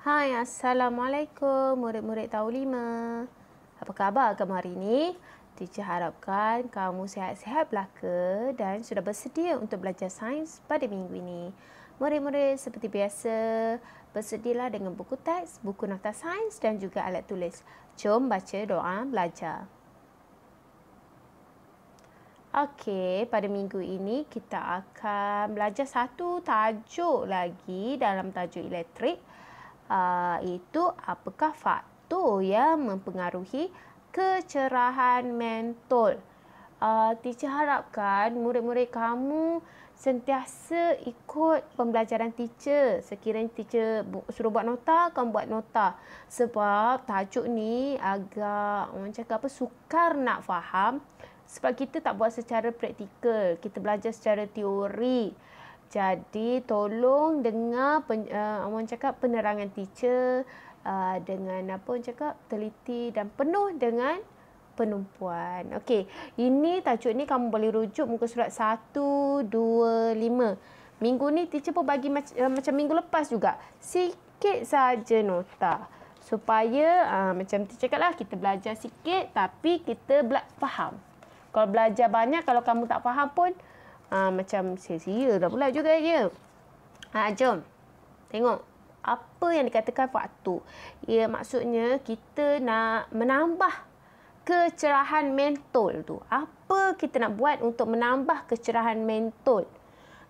Hai, Assalamualaikum murid-murid Tahu 5. Apa khabar kamu hari ini? Teacher harapkan kamu sihat-sihat belaka dan sudah bersedia untuk belajar sains pada minggu ini. Murid-murid seperti biasa, bersedialah dengan buku teks, buku nota sains dan juga alat tulis. Jom baca doa belajar. Okey, pada minggu ini kita akan belajar satu tajuk lagi dalam tajuk elektrik. Itu apakah faktor yang mempengaruhi kecerahan mentol. Teacher harapkan murid-murid kamu sentiasa ikut pembelajaran teacher. Sekiranya teacher suruh buat nota, kamu buat nota. Sebab tajuk ni agak sukar nak faham. Sebab kita tak buat secara praktikal. Kita belajar secara teori. Jadi tolong dengar penerangan teacher dengan teliti dan penuh dengan penumpuan. Okey, ini tajuk ni kamu boleh rujuk muka surat 1, 2, 5. Minggu ni teacher pun bagi macam minggu lepas juga. Sikit saja nota. Supaya macam teacher cakap lah, kita belajar sikit tapi kita faham. Kalau belajar banyak, kalau kamu tak faham pun macam sia-sia dah pula juga je. Jom tengok apa yang dikatakan faktor. Ya, maksudnya kita nak menambah kecerahan mentol tu. Apa kita nak buat untuk menambah kecerahan mentol?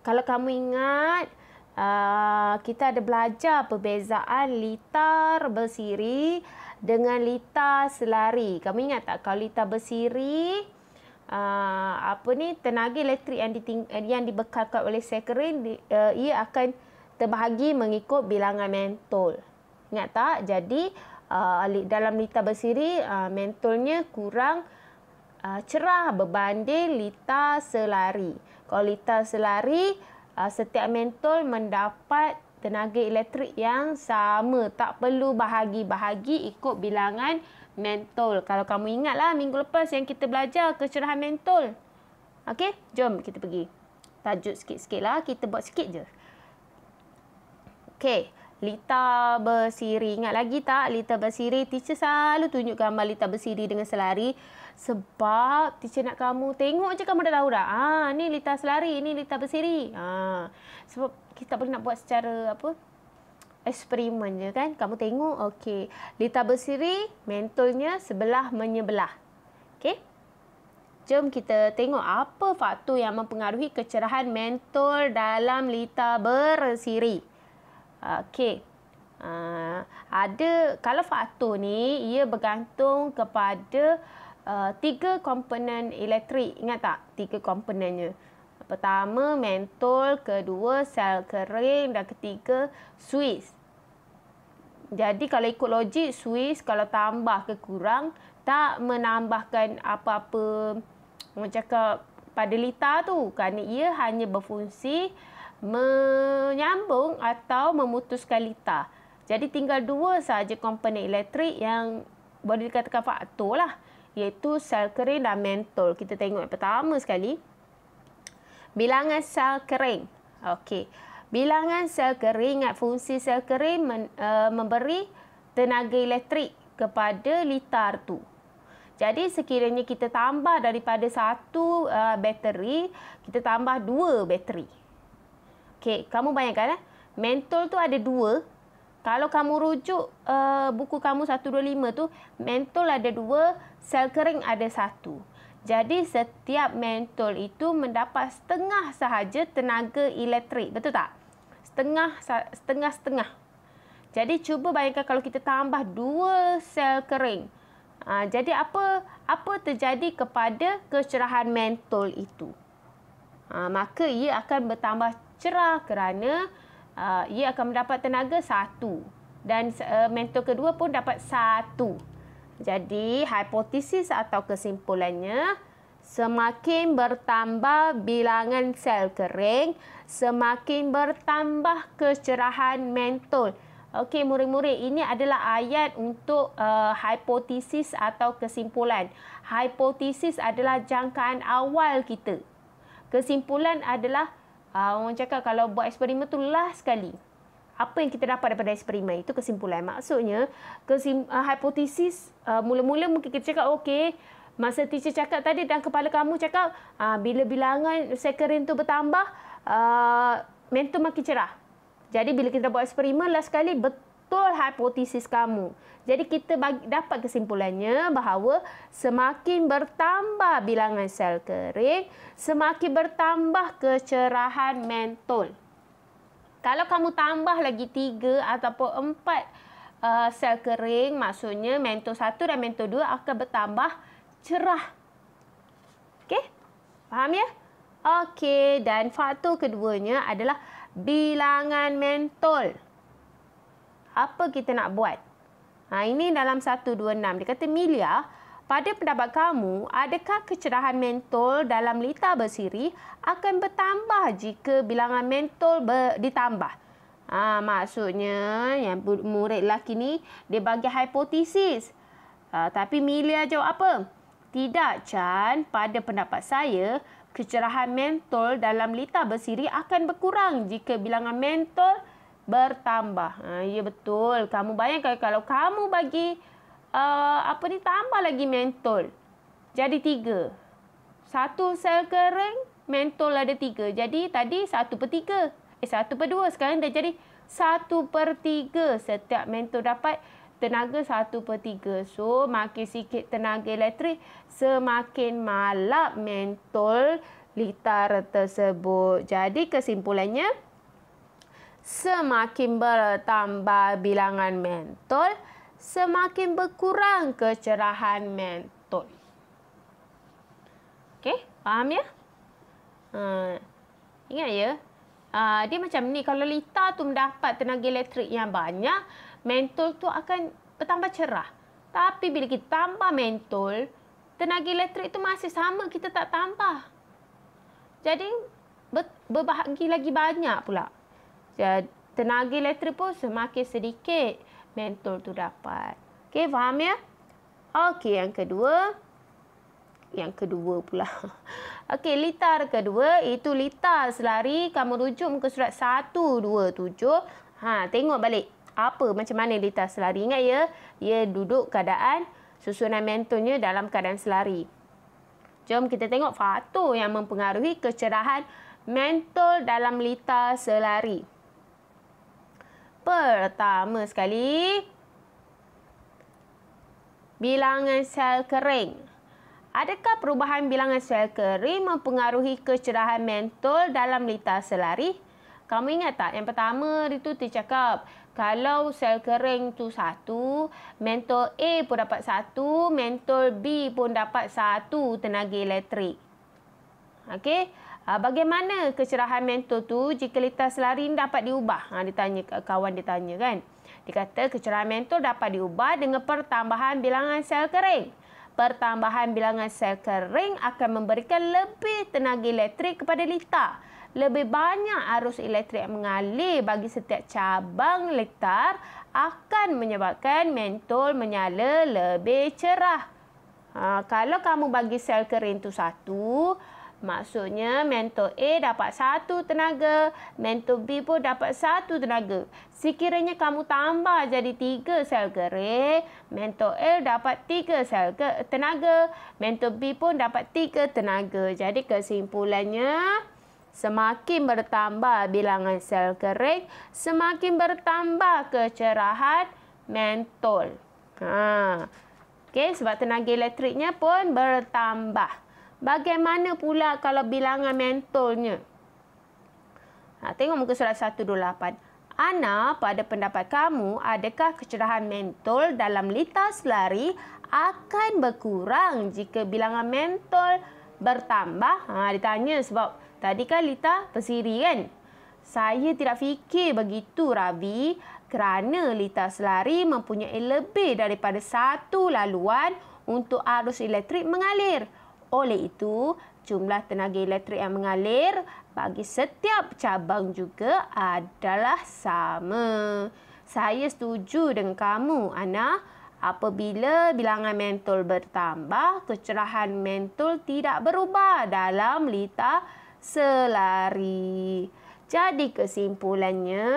Kalau kamu ingat, kita ada belajar perbezaan litar bersiri dengan litar selari. Kamu ingat tak, kalau litar bersiri, tenaga elektrik yang dibekalkan oleh sel kering, ia akan terbahagi mengikut bilangan mentol. Ingat tak? Jadi dalam litar bersiri, mentolnya kurang cerah berbanding litar selari. Kalau litar selari, setiap mentol mendapat tenaga elektrik yang sama. Tak perlu bahagi-bahagi ikut bilangan mentol. Kalau kamu ingatlah minggu lepas yang kita belajar kecerahan mentol. Okey, jom kita pergi. Tajuk sikit-sikit lah. Kita buat sikit je. Okey, litar bersiri. Ingat lagi tak litar bersiri? Teacher selalu tunjuk gambar litar bersiri dengan selari. Sebab teacher nak kamu tengok je, kamu dah tahu dah. Ni litar selari, ni litar bersiri. Sebab kita boleh nak buat secara eksperimen je kan. Kamu tengok, okey, litar bersiri, mentolnya sebelah menyebelah. Okey, jom kita tengok apa faktor yang mempengaruhi kecerahan mentol dalam litar bersiri. Okey, kalau faktor ni, ia bergantung kepada 3 komponen elektrik. Ingat tak 3 komponennya? Pertama, mentol. Kedua, sel kering. Dan ketiga, suis. Jadi, kalau ikut logik, suis kalau tambah ke kurang, tak menambahkan apa-apa pada litar tu. Kerana ia hanya berfungsi menyambung atau memutuskan litar. Jadi, tinggal 2 sahaja komponen elektrik yang boleh dikatakan faktor lah. Iaitu sel kering dan mentol. Kita tengok yang pertama sekali. Bilangan sel kering. Okey. Bilangan sel kering, ingat fungsi sel kering memberi tenaga elektrik kepada litar tu. Jadi sekiranya kita tambah daripada 1 bateri, kita tambah 2 bateri. Okey, kamu bayangkan mentol tu ada 2. Kalau kamu rujuk buku kamu 125 tu, mentol ada 2, sel kering ada 1. Jadi setiap mentol itu mendapat setengah sahaja tenaga elektrik. Betul tak? Setengah-setengah. Jadi cuba bayangkan kalau kita tambah 2 sel kering. Jadi apa terjadi kepada kecerahan mentol itu? Maka ia akan bertambah cerah kerana ia akan mendapat tenaga 1. Dan mentol kedua pun dapat 1. Jadi, hipotesis atau kesimpulannya, semakin bertambah bilangan sel kering, semakin bertambah kecerahan mentol. Okey, murid-murid, ini adalah ayat untuk hipotesis atau kesimpulan. Hipotesis adalah jangkaan awal kita. Kesimpulan adalah, orang cakap kalau buat eksperimen tu last sekali. apa yang kita dapat daripada eksperimen. Itu kesimpulan. Maksudnya, hipotesis mula-mula mungkin kita cakap, okey, masa teacher cakap tadi dan kepala kamu cakap, bila bilangan sel kering tu bertambah, mental makin cerah. Jadi bila kita buat eksperimen, last kali betul hipotesis kamu. Jadi kita dapat kesimpulannya bahawa semakin bertambah bilangan sel kering, semakin bertambah kecerahan mentol. Kalau kamu tambah lagi 3 ataupun 4 sel kering, maksudnya mentol 1 dan mentol 2 akan bertambah cerah. Okey? Faham ya? Okey, dan faktor keduanya adalah bilangan mentol. Apa kita nak buat? Ini dalam 126. Dia kata, Milia, pada pendapat kamu, adakah kecerahan mentol dalam lita bersiri akan bertambah jika bilangan mentol ditambah? Maksudnya, yang murid lelaki ni, dia bagi hipotesis. Tapi Milia jawab apa? Tidak, Chan. Pada pendapat saya, kecerahan mentol dalam lita bersiri akan berkurang jika bilangan mentol bertambah. Ya betul. Kamu bayangkan kalau kamu bagi tambah lagi mentol. Jadi 3. 1 sel kering, mentol ada 3. Jadi tadi 1/3. 1/2. Sekarang dah jadi 1/3. Setiap mentol dapat tenaga 1/3. So, makin sikit tenaga elektrik, semakin malap mentol litar tersebut. Jadi kesimpulannya, semakin bertambah bilangan mentol, semakin berkurang kecerahan mentol. Okey, faham ya? Ingat ya, dia macam ni. Kalau lita tu mendapat tenaga elektrik yang banyak, mentol tu akan bertambah cerah. Tapi bila kita tambah mentol, tenaga elektrik tu masih sama, kita tak tambah. Jadi, berbahagi lagi banyak pula. Tenaga elektrik pun semakin sedikit mentol tu dapat. Okey, faham ya? Okey, yang kedua pula. Okey, litar kedua, itu litar selari. Kamu rujuk muka surat 127. Tengok balik. Macam mana litar selari. Ingat ya, ia duduk keadaan susunan mentolnya dalam keadaan selari. Jom kita tengok faktor yang mempengaruhi kecerahan mentol dalam litar selari. Pertama sekali, bilangan sel kering. Adakah perubahan bilangan sel kering mempengaruhi kecerahan mentol dalam litar selari? Kamu ingat tak? Yang pertama itu dia cakap, kalau sel kering tu 1, mentol A pun dapat 1, mentol B pun dapat 1 tenaga elektrik. Okey? Bagaimana kecerahan mentol tu jika litar selari dapat diubah? Kawan dia tanya kan. Dia kata kecerahan mentol dapat diubah dengan pertambahan bilangan sel kering. Pertambahan bilangan sel kering akan memberikan lebih tenaga elektrik kepada litar. Lebih banyak arus elektrik yang mengalir bagi setiap cabang litar akan menyebabkan mentol menyala lebih cerah. Kalau kamu bagi sel kering tu 1, maksudnya mentol A dapat 1 tenaga, mentol B pun dapat 1 tenaga. Sekiranya kamu tambah jadi 3 sel kering, mentol A dapat 3 sel tenaga, mentol B pun dapat 3 tenaga. Jadi kesimpulannya, semakin bertambah bilangan sel kering, semakin bertambah kecerahan mentol. Okey, sebab tenaga elektriknya pun bertambah. Bagaimana pula kalau bilangan mentolnya? Tengok muka surat 128. Ana, pada pendapat kamu, adakah kecerahan mentol dalam litar selari akan berkurang jika bilangan mentol bertambah? Ditanya sebab tadi kan litar bersiri kan? Saya tidak fikir begitu, Rabi, kerana litar selari mempunyai lebih daripada 1 laluan untuk arus elektrik mengalir. Oleh itu, jumlah tenaga elektrik yang mengalir bagi setiap cabang juga adalah sama. Saya setuju dengan kamu, Ana. Apabila bilangan mentol bertambah, kecerahan mentol tidak berubah dalam litar selari. Jadi kesimpulannya,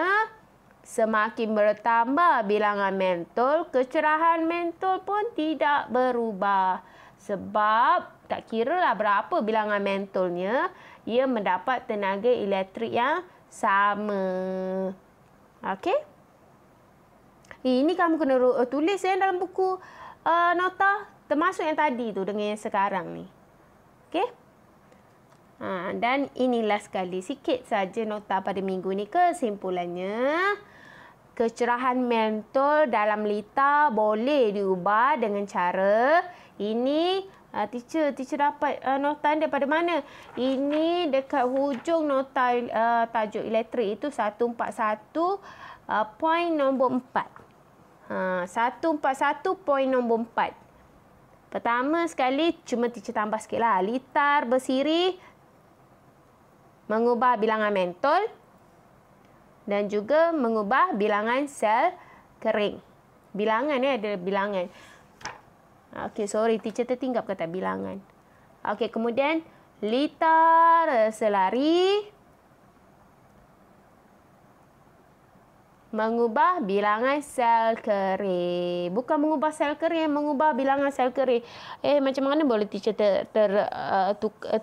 Semakin bertambah bilangan mentol, kecerahan mentol pun tidak berubah. Sebab tak kiralah berapa bilangan mentolnya, ia mendapat tenaga elektrik yang sama. Okey? Ini kamu kena tulis dalam buku nota. Termasuk yang tadi tu dengan yang sekarang ni. Okey? Dan inilah sekali sikit saja nota pada minggu ni. Kesimpulannya, kecerahan mentol dalam lita boleh diubah dengan cara ini. Teacher dapat nota daripada mana? Ini dekat hujung nota tajuk elektrik itu 141 poin nombor 4. 141 poin nombor 4. Pertama sekali, cuma teacher tambah sikit lah. Litar bersiri mengubah bilangan mentol dan juga mengubah bilangan sel kering. Bilangan ni ada bilangan. Okey, sorry, teacher tertinggal kata bilangan. Okey, kemudian litar selari mengubah bilangan sel kering. Bukan mengubah sel kering, mengubah bilangan sel kering. Macam mana boleh teacher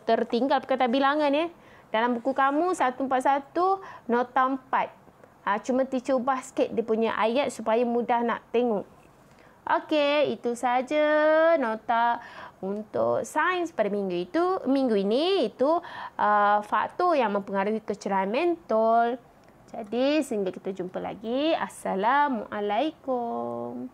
tertinggal kata bilangan ya? Dalam buku kamu 141 nota 4. Cuma teacher ubah sikit dia punya ayat supaya mudah nak tengok. Okey, itu saja nota untuk sains pada minggu ini. Itu faktor yang mempengaruhi kecerahan mentol. Jadi, sehingga kita jumpa lagi. Assalamualaikum.